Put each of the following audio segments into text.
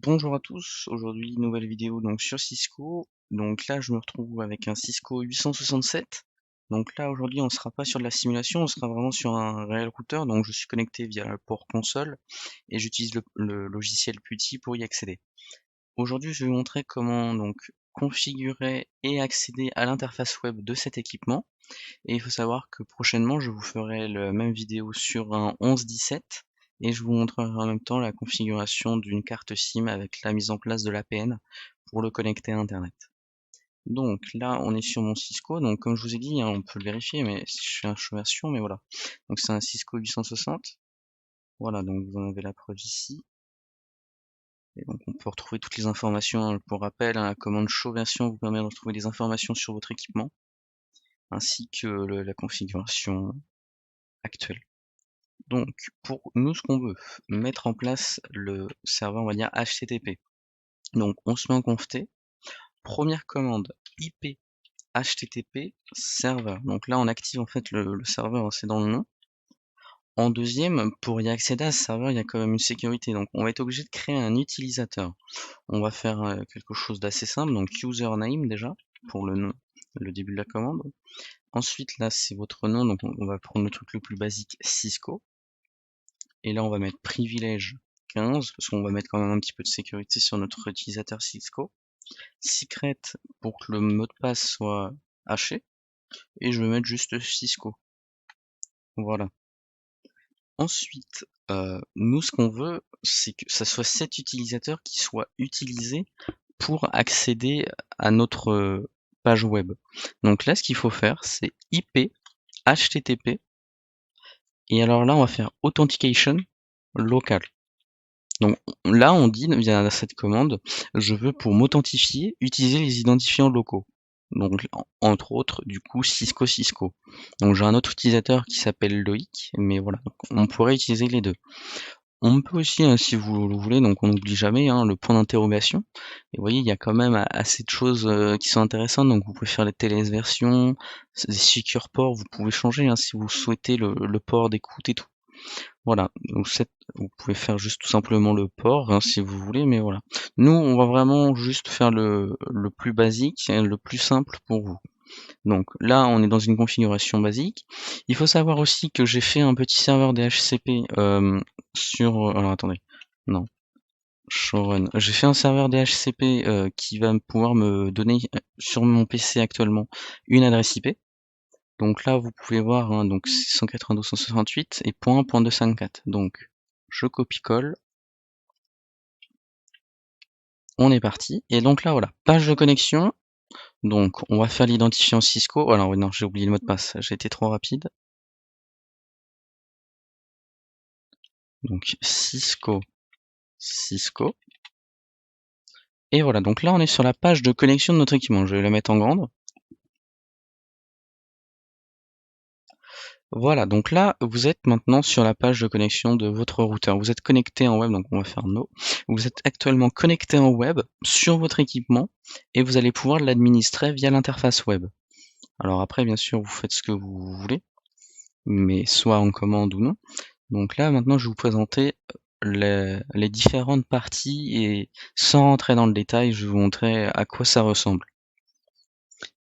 Bonjour à tous, aujourd'hui nouvelle vidéo donc sur Cisco. Donc là je me retrouve avec un Cisco 867. Donc là aujourd'hui on ne sera pas sur de la simulation, on sera vraiment sur un réel routeur. Donc je suis connecté via le port console et j'utilise le logiciel PuTTY pour y accéder. Aujourd'hui je vais vous montrer comment donc configurer et accéder à l'interface web de cet équipement. Et il faut savoir que prochainement, je vous ferai la même vidéo sur un 1117 et je vous montrerai en même temps la configuration d'une carte SIM avec la mise en place de l'APN pour le connecter à Internet. Donc là, on est sur mon Cisco. Donc comme je vous ai dit, hein, on peut le vérifier, mais je fais un choix version, mais voilà. Donc c'est un Cisco 860. Voilà, donc vous en avez la preuve ici. Et donc on peut retrouver toutes les informations. Hein. Pour rappel, hein, la commande show version vous permet de retrouver des informations sur votre équipement, ainsi que la configuration actuelle. Donc, pour nous, ce qu'on veut, mettre en place le serveur, on va dire HTTP. Donc, on se met en conf-t. Première commande, IP HTTP serveur. Donc là, on active en fait le serveur, hein, c'est dans le nom. En deuxième, pour y accéder à ce serveur, il y a quand même une sécurité. Donc, on va être obligé de créer un utilisateur. On va faire quelque chose d'assez simple. Donc, username déjà, pour le nom, le début de la commande. Ensuite, là, c'est votre nom. Donc, on va prendre le truc le plus basique, Cisco. Et là, on va mettre privilège 15, parce qu'on va mettre quand même un petit peu de sécurité sur notre utilisateur Cisco. Secret pour que le mot de passe soit haché. Et je vais mettre juste Cisco. Voilà. Ensuite, nous, ce qu'on veut, c'est que ça soit cet utilisateur qui soit utilisé pour accéder à notre page web. Donc là, ce qu'il faut faire, c'est IP HTTP. Et alors là, on va faire Authentication Local. Donc là, on dit via cette commande, je veux pour m'authentifier utiliser les identifiants locaux. Donc entre autres, du coup, Cisco. Donc j'ai un autre utilisateur qui s'appelle Loïc, mais voilà, donc, on pourrait utiliser les deux. On peut aussi, hein, si vous le voulez, donc on n'oublie jamais hein, le point d'interrogation. Et vous voyez, il y a quand même assez de choses qui sont intéressantes. Donc vous pouvez faire les TLS versions, des secure ports, vous pouvez changer hein, si vous souhaitez le port d'écoute et tout. Voilà, donc vous pouvez faire juste tout simplement le port hein, si vous voulez, mais voilà. Nous, on va vraiment juste faire le plus basique, le plus simple pour vous. Donc là, on est dans une configuration basique. Il faut savoir aussi que j'ai fait un petit serveur DHCP sur... Alors attendez, non, showrun. J'ai fait un serveur DHCP qui va pouvoir me donner sur mon PC actuellement une adresse IP. Donc là, vous pouvez voir, hein, donc 192.168 et .1.254. Donc, je copie-colle. On est parti. Et donc là, voilà, page de connexion. Donc, on va faire l'identifiant Cisco. Alors, oui, non, j'ai oublié le mot de passe. J'ai été trop rapide. Donc, Cisco. Et voilà, donc là, on est sur la page de connexion de notre équipement. Je vais la mettre en grande. Voilà, donc là, vous êtes maintenant sur la page de connexion de votre routeur. Vous êtes connecté en web, donc on va faire No. Vous êtes actuellement connecté en web sur votre équipement et vous allez pouvoir l'administrer via l'interface web. Alors après, bien sûr, vous faites ce que vous voulez, mais soit en commande ou non. Donc là, maintenant, je vais vous présenter les différentes parties et sans rentrer dans le détail, je vais vous montrer à quoi ça ressemble.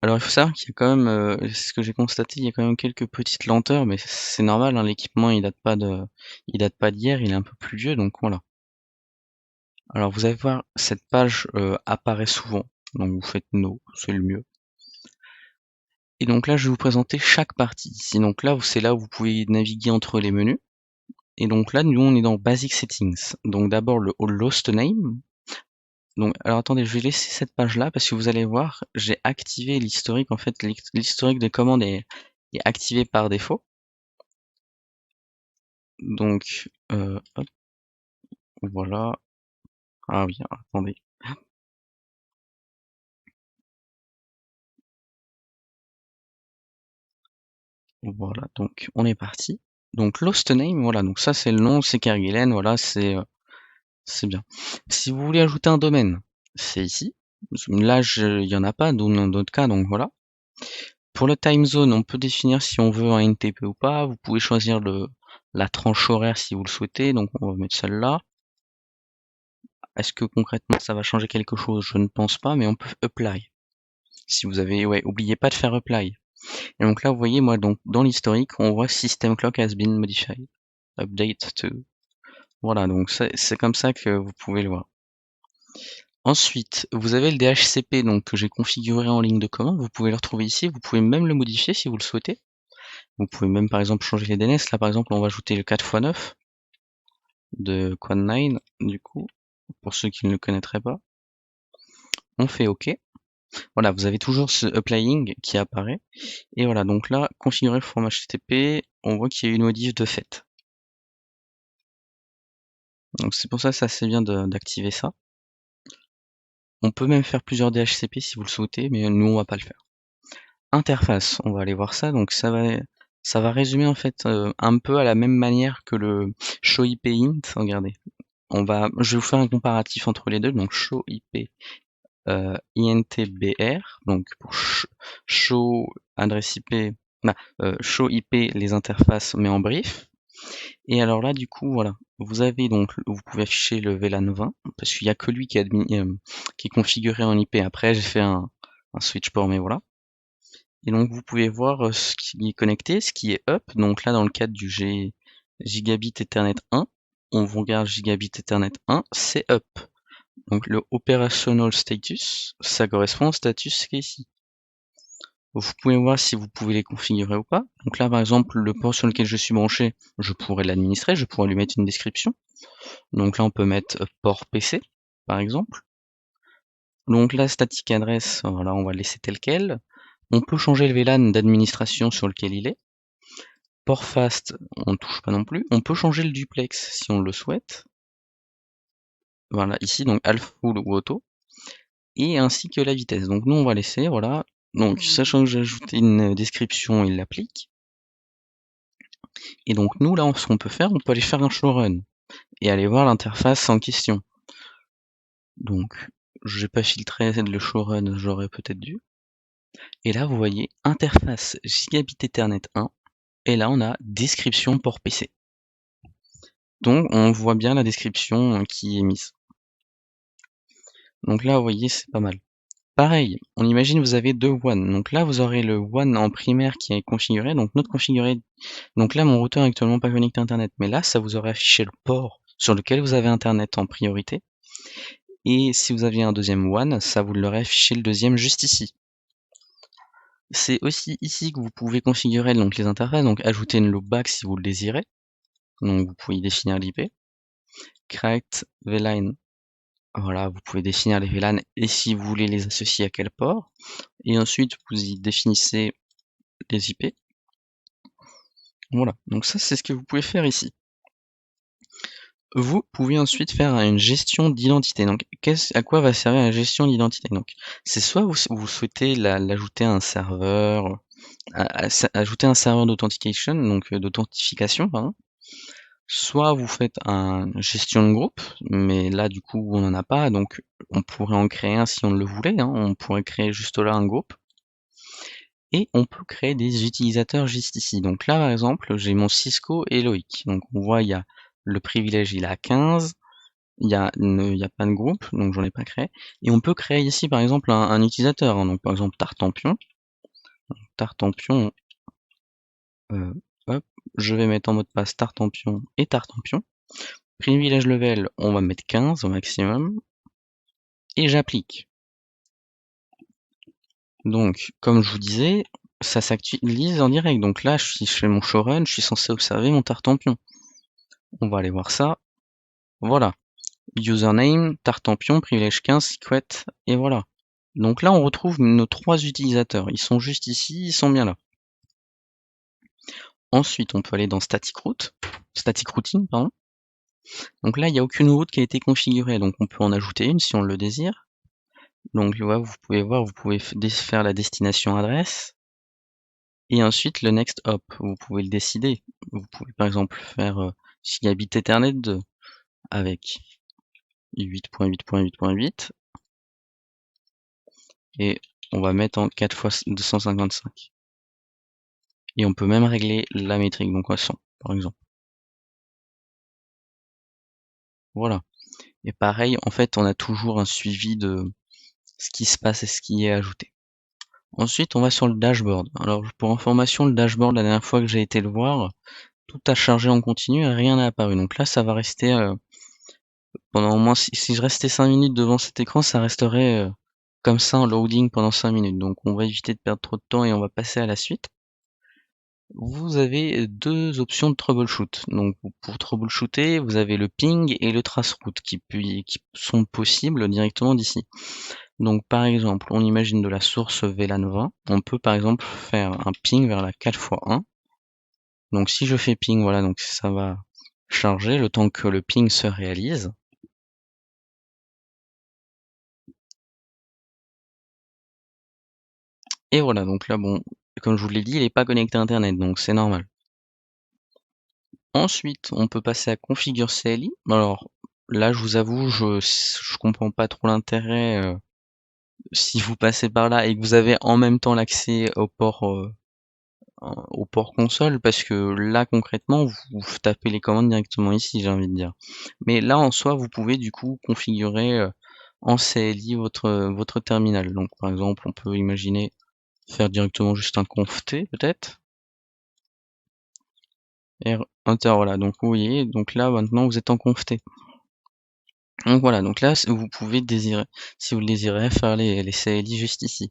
Alors il faut savoir qu'il y a quand même, ce que j'ai constaté, il y a quand même quelques petites lenteurs, mais c'est normal, hein, l'équipement il date pas d'hier, il est un peu plus vieux, donc voilà. Alors vous allez voir, cette page apparaît souvent, donc vous faites No, c'est le mieux. Et donc là, je vais vous présenter chaque partie. Ici, donc là, c'est là où vous pouvez naviguer entre les menus. Et donc là, nous, on est dans Basic Settings. Donc d'abord le host name. Donc, alors attendez, je vais laisser cette page-là parce que vous allez voir, j'ai activé l'historique. En fait, l'historique des commandes est activé par défaut. Donc, hop, voilà. Ah oui, attendez. Voilà, donc on est parti. Donc l'host name, voilà, donc ça c'est le nom, c'est Kerguelen, voilà, c'est bien. Si vous voulez ajouter un domaine, c'est ici. Là, il y en a pas dans d'autres cas, donc voilà. Pour le time zone, on peut définir si on veut un NTP ou pas. Vous pouvez choisir la tranche horaire si vous le souhaitez, donc on va mettre celle-là. Est-ce que concrètement ça va changer quelque chose? Je ne pense pas, mais on peut apply. Si vous avez, ouais, oubliez pas de faire apply. Et donc là, vous voyez, moi, donc dans l'historique, on voit system clock has been modified. Update to. Voilà, donc c'est comme ça que vous pouvez le voir. Ensuite, vous avez le DHCP donc, que j'ai configuré en ligne de commande. Vous pouvez le retrouver ici. Vous pouvez même le modifier si vous le souhaitez. Vous pouvez même par exemple changer les DNS. Là, par exemple, on va ajouter le 4x9 de Quad9, du coup, pour ceux qui ne le connaîtraient pas. On fait OK. Voilà, vous avez toujours ce applying qui apparaît. Et voilà, donc là, configurer le format HTTP, on voit qu'il y a une modif de fait. Donc c'est pour ça que c'est assez bien d'activer ça. On peut même faire plusieurs DHCP si vous le souhaitez, mais nous on va pas le faire. Interface, on va aller voir ça. Donc ça va résumer en fait un peu à la même manière que le show IP int. Regardez, je vais vous faire un comparatif entre les deux. Donc show IP intbr, donc pour show adresse IP, show IP les interfaces mais en brief. Et alors là, du coup, voilà, vous pouvez afficher le VLAN 20, parce qu'il n'y a que lui qui est configuré en IP. Après, j'ai fait un switch port, mais voilà. Et donc, vous pouvez voir ce qui est connecté, ce qui est up. Donc là, dans le cadre du Gigabit Ethernet 1, on regarde Gigabit Ethernet 1, c'est up. Donc le operational status, ça correspond au status qui est ici. Vous pouvez voir si vous pouvez les configurer ou pas. Donc là, par exemple, le port sur lequel je suis branché, je pourrais l'administrer, je pourrais lui mettre une description. Donc là, on peut mettre port PC, par exemple. Donc là, static address, voilà, on va le laisser tel quel. On peut changer le VLAN d'administration sur lequel il est. Port fast, on ne touche pas non plus. On peut changer le duplex si on le souhaite. Voilà, ici, donc half full ou auto. Et ainsi que la vitesse. Donc nous, on va laisser, voilà. Donc, sachant que j'ai ajouté une description, il l'applique. Et donc nous, là, ce qu'on peut faire, on peut aller faire un showrun et aller voir l'interface en question. Donc, j'ai pas filtré le showrun, j'aurais peut-être dû. Et là, vous voyez, interface Gigabit Ethernet 1. Et là, on a description port PC. Donc, on voit bien la description qui est mise. Donc là, vous voyez, c'est pas mal. Pareil, on imagine vous avez deux WAN. Donc là, vous aurez le WAN en primaire qui est configuré. Donc notre configuré. Donc là, mon routeur est actuellement pas connecté à Internet. Mais là, ça vous aurait affiché le port sur lequel vous avez Internet en priorité. Et si vous aviez un deuxième WAN, ça vous l'aurait affiché le deuxième juste ici. C'est aussi ici que vous pouvez configurer donc les interfaces. Donc ajouter une loopback si vous le désirez. Donc vous pouvez y définir l'IP. Create VLAN. Voilà, vous pouvez définir les VLAN et si vous voulez les associer à quel port. Et ensuite, vous y définissez les IP. Voilà, donc ça c'est ce que vous pouvez faire ici. Vous pouvez ensuite faire une gestion d'identité. Donc, à quoi va servir la gestion d'identité? Donc, c'est soit vous souhaitez l'ajouter à un serveur, ajouter un serveur d'authentication, donc d'authentification, pardon. Soit vous faites une gestion de groupe, mais là du coup on n'en a pas, donc on pourrait en créer un si on le voulait, hein. On pourrait créer juste là un groupe. Et on peut créer des utilisateurs juste ici. Donc là par exemple, j'ai mon Cisco et Loïc. Donc on voit il y a le privilège, il est à 15, il y a pas de groupe, donc j'en ai pas créé. Et on peut créer ici par exemple un utilisateur, hein. Donc par exemple Tartampion. Tartampion, hop, je vais mettre en mot de passe Tartampion et Tartampion. Privilège level, on va mettre 15 au maximum. Et j'applique. Donc, comme je vous disais, ça s'actualise en direct. Donc là, si je fais mon showrun, je suis censé observer mon Tartampion. On va aller voir ça. Voilà. Username, Tartampion, privilège 15, secret, et voilà. Donc là, on retrouve nos trois utilisateurs. Ils sont juste ici, ils sont bien là. Ensuite, on peut aller dans static routing, pardon. Donc là, il n'y a aucune route qui a été configurée, donc on peut en ajouter une si on le désire. Donc là, vous pouvez voir, vous pouvez faire la destination adresse. Et ensuite, le next hop, vous pouvez le décider. Vous pouvez par exemple faire Gigabit Ethernet 2 avec 8.8.8.8 et on va mettre en 4 x 255. Et on peut même régler la métrique, donc à 100 par exemple. Voilà. Et pareil, en fait, on a toujours un suivi de ce qui se passe et ce qui est ajouté. Ensuite, on va sur le dashboard. Alors, pour information, le dashboard, la dernière fois que j'ai été le voir, tout a chargé en continu et rien n'a apparu. Donc là, ça va rester pendant au moins, si je restais 5 minutes devant cet écran, ça resterait comme ça en loading pendant 5 minutes. Donc on va éviter de perdre trop de temps et on va passer à la suite. Vous avez deux options de troubleshoot. Donc pour troubleshooter, vous avez le ping et le traceroute qui sont possibles directement d'ici. Donc par exemple, on imagine de la source VLAN 20. On peut par exemple faire un ping vers la 4x1. Donc si je fais ping, voilà, donc ça va charger le temps que le ping se réalise. Et voilà, donc là, bon, comme je vous l'ai dit, il n'est pas connecté à Internet, donc c'est normal. Ensuite, on peut passer à Configure CLI. Alors là, je vous avoue, je comprends pas trop l'intérêt si vous passez par là et que vous avez en même temps l'accès au port console, parce que là, concrètement, vous tapez les commandes directement ici, j'ai envie de dire. Mais là, en soi, vous pouvez du coup configurer en CLI votre terminal. Donc par exemple, on peut imaginer faire directement juste un conft peut-être. Enter, voilà, donc vous voyez, donc là maintenant vous êtes en conft. Donc voilà, donc là vous pouvez désirer, si vous le désirez, faire les CLI juste ici.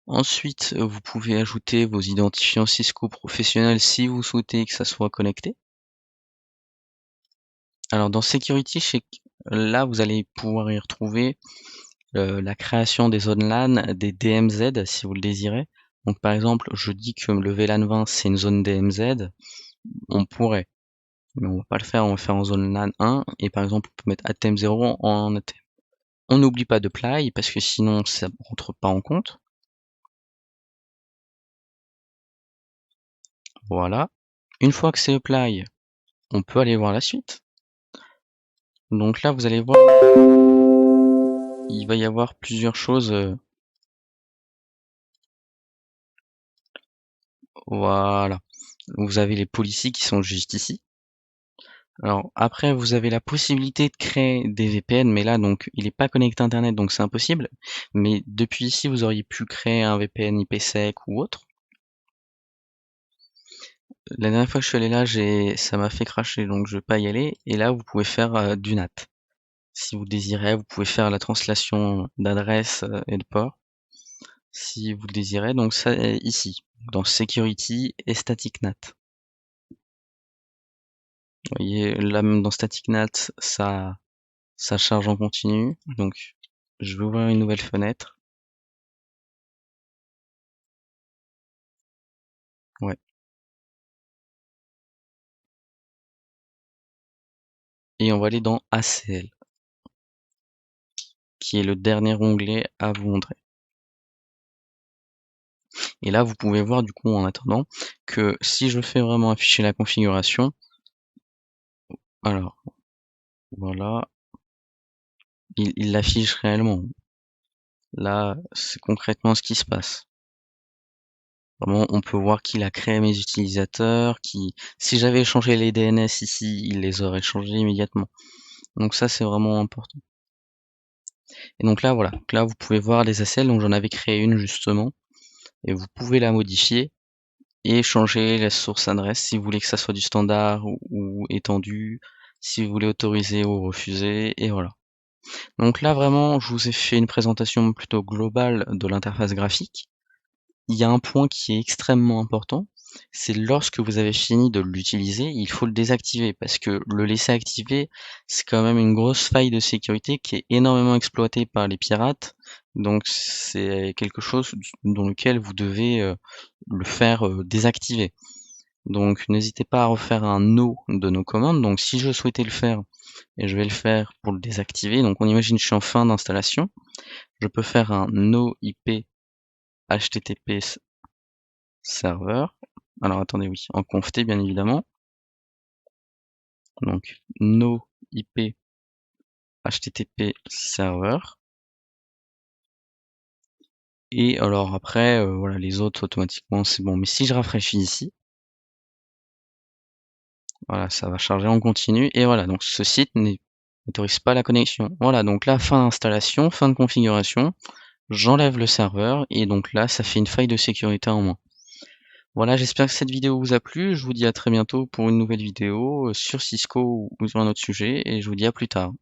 Ensuite, vous pouvez ajouter vos identifiants Cisco professionnels si vous souhaitez que ça soit connecté. Alors dans Security, là vous allez pouvoir y retrouver la création des zones LAN, des DMZ si vous le désirez. Donc par exemple, je dis que le VLAN 20 c'est une zone DMZ, on pourrait. Mais on va pas le faire, on va faire en zone LAN 1 et par exemple on peut mettre ATM 0 en ATM. On n'oublie pas de apply parce que sinon ça rentre pas en compte. Voilà. Une fois que c'est apply, on peut aller voir la suite. Donc là vous allez voir, il va y avoir plusieurs choses. Voilà. Vous avez les policies qui sont juste ici. Alors après vous avez la possibilité de créer des VPN, mais là donc il n'est pas connecté à internet donc c'est impossible. Mais depuis ici vous auriez pu créer un VPN IPsec ou autre. La dernière fois que je suis allé là, ça m'a fait cracher, donc je vais pas y aller. Et là, vous pouvez faire du NAT. Si vous désirez, vous pouvez faire la translation d'adresse et de port. Si vous le désirez, donc ça ici, dans Security et Static NAT. Vous voyez, là même dans Static NAT, ça charge en continu. Donc, je vais ouvrir une nouvelle fenêtre. Ouais. Et on va aller dans ACL, qui est le dernier onglet à vous montrer. Et là, vous pouvez voir du coup en attendant que si je fais vraiment afficher la configuration, alors voilà, il l'affiche réellement. Là, c'est concrètement ce qui se passe. Vraiment, on peut voir qu'il a créé mes utilisateurs, si j'avais changé les DNS ici, il les aurait changés immédiatement. Donc ça, c'est vraiment important. Et donc là, voilà. Donc là, vous pouvez voir les ACL, donc j'en avais créé une justement, et vous pouvez la modifier et changer la source adresse si vous voulez que ça soit du standard ou étendu, si vous voulez autoriser ou refuser, et voilà. Donc là, vraiment, je vous ai fait une présentation plutôt globale de l'interface graphique. Il y a un point qui est extrêmement important, c'est lorsque vous avez fini de l'utiliser, il faut le désactiver parce que le laisser activer, c'est quand même une grosse faille de sécurité qui est énormément exploitée par les pirates. Donc c'est quelque chose dans lequel vous devez le faire désactiver. Donc n'hésitez pas à refaire un no de nos commandes. Donc si je souhaitais le faire, et je vais le faire pour le désactiver. Donc on imagine que je suis en fin d'installation. Je peux faire un no IP HTTP serveur. Alors attendez, oui, en conft bien évidemment. Donc no IP HTTP serveur. Et alors après, voilà, les autres automatiquement c'est bon. Mais si je rafraîchis ici, voilà, ça va charger en continu. Et voilà, donc ce site n'est n'autorise pas la connexion. Voilà, donc là, fin d'installation, fin de configuration. J'enlève le serveur et donc là, ça fait une faille de sécurité en moins. Voilà, j'espère que cette vidéo vous a plu. Je vous dis à très bientôt pour une nouvelle vidéo sur Cisco ou sur un autre sujet et je vous dis à plus tard.